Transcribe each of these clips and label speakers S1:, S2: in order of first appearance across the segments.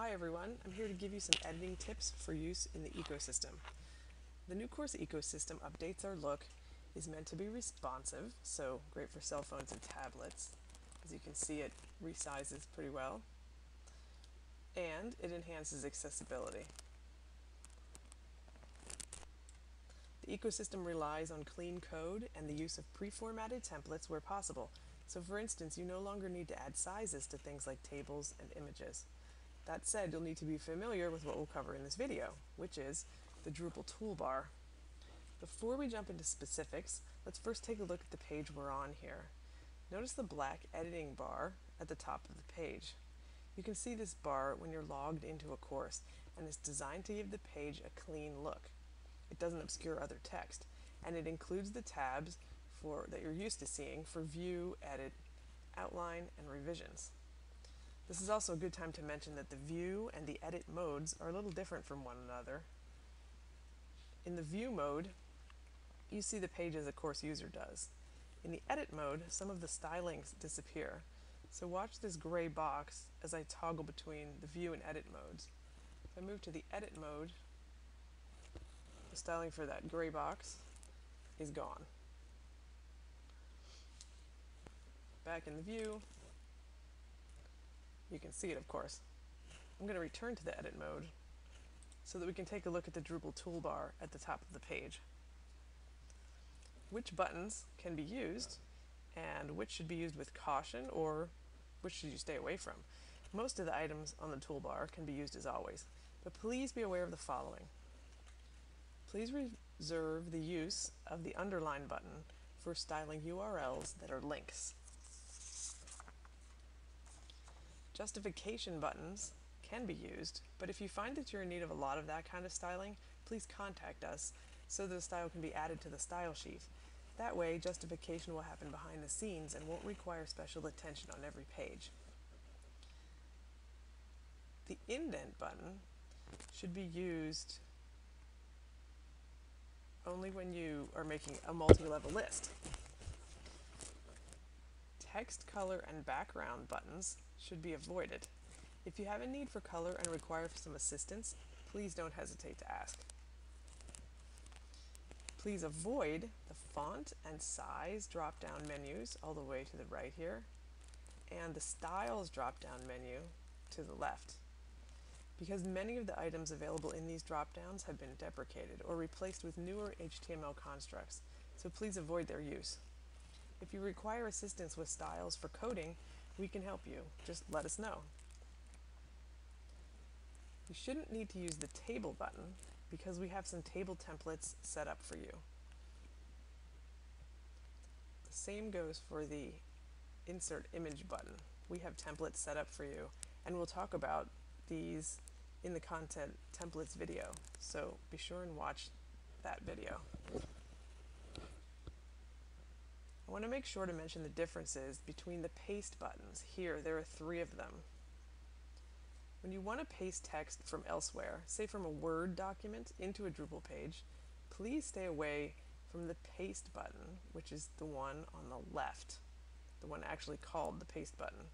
S1: Hi everyone, I'm here to give you some editing tips for use in the ecosystem. The new course ecosystem updates our look, is meant to be responsive, so great for cell phones and tablets. As you can see, it resizes pretty well, and it enhances accessibility. The ecosystem relies on clean code and the use of pre-formatted templates where possible. So for instance, you no longer need to add sizes to things like tables and images. That said, you'll need to be familiar with what we'll cover in this video, which is the Drupal Toolbar. Before we jump into specifics, let's first take a look at the page we're on here. Notice the black editing bar at the top of the page. You can see this bar when you're logged into a course, and it's designed to give the page a clean look. It doesn't obscure other text, and it includes the tabs that you're used to seeing for view, edit, outline, and revisions. This is also a good time to mention that the view and the edit modes are a little different from one another. In the view mode, you see the page as a course user does. In the edit mode, some of the stylings disappear. So watch this gray box as I toggle between the view and edit modes. If I move to the edit mode, the styling for that gray box is gone. Back in the view, you can see it, of course. I'm going to return to the edit mode so that we can take a look at the Drupal toolbar at the top of the page. Which buttons can be used and which should be used with caution, or which should you stay away from? Most of the items on the toolbar can be used as always, but please be aware of the following. Please reserve the use of the underline button for styling URLs that are links. Justification buttons can be used, but if you find that you're in need of a lot of that kind of styling, please contact us so that the style can be added to the style sheet. That way, justification will happen behind the scenes and won't require special attention on every page. The indent button should be used only when you are making a multi-level list. Text, color, and background buttons should be avoided. If you have a need for color and require some assistance, please don't hesitate to ask. Please avoid the font and size drop-down menus all the way to the right here, and the styles drop-down menu to the left, because many of the items available in these drop-downs have been deprecated or replaced with newer HTML constructs, so please avoid their use. If you require assistance with styles for coding, we can help you. Just let us know. You shouldn't need to use the table button because we have some table templates set up for you. The same goes for the insert image button. We have templates set up for you, and we'll talk about these in the content templates video, so be sure and watch that video. I want to make sure to mention the differences between the paste buttons. Here, there are 3 of them. When you want to paste text from elsewhere, say from a Word document into a Drupal page, please stay away from the paste button, which is the one on the left, the one actually called the paste button.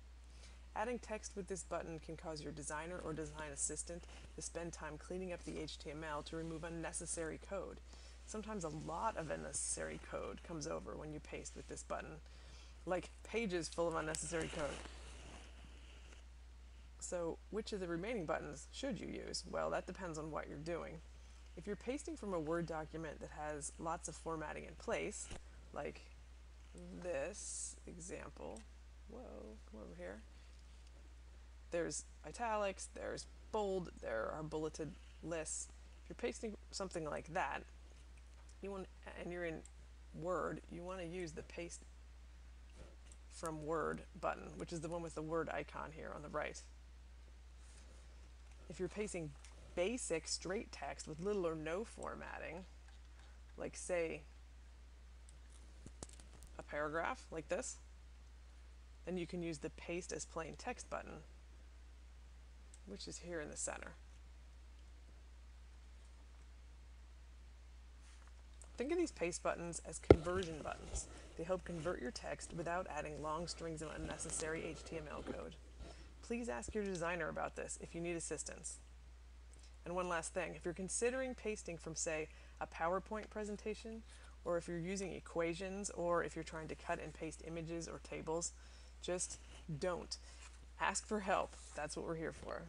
S1: Adding text with this button can cause your designer or design assistant to spend time cleaning up the HTML to remove unnecessary code. Sometimes a lot of unnecessary code comes over when you paste with this button, like pages full of unnecessary code. So which of the remaining buttons should you use? Well, that depends on what you're doing. If you're pasting from a Word document that has lots of formatting in place, like this example, whoa, come over here. There's italics, there's bold, there are bulleted lists. If you're pasting something like that, and you're in Word, you want to use the paste from Word button, which is the one with the Word icon here on the right. If you're pasting basic straight text with little or no formatting, like say a paragraph like this, then you can use the paste as plain text button, which is here in the center. Think of these paste buttons as conversion buttons. They help convert your text without adding long strings of unnecessary HTML code. please ask your designer about this if you need assistance. And one last thing, if you're considering pasting from, say, a PowerPoint presentation, or if you're using equations, or if you're trying to cut and paste images or tables, just don't. Ask for help. That's what we're here for.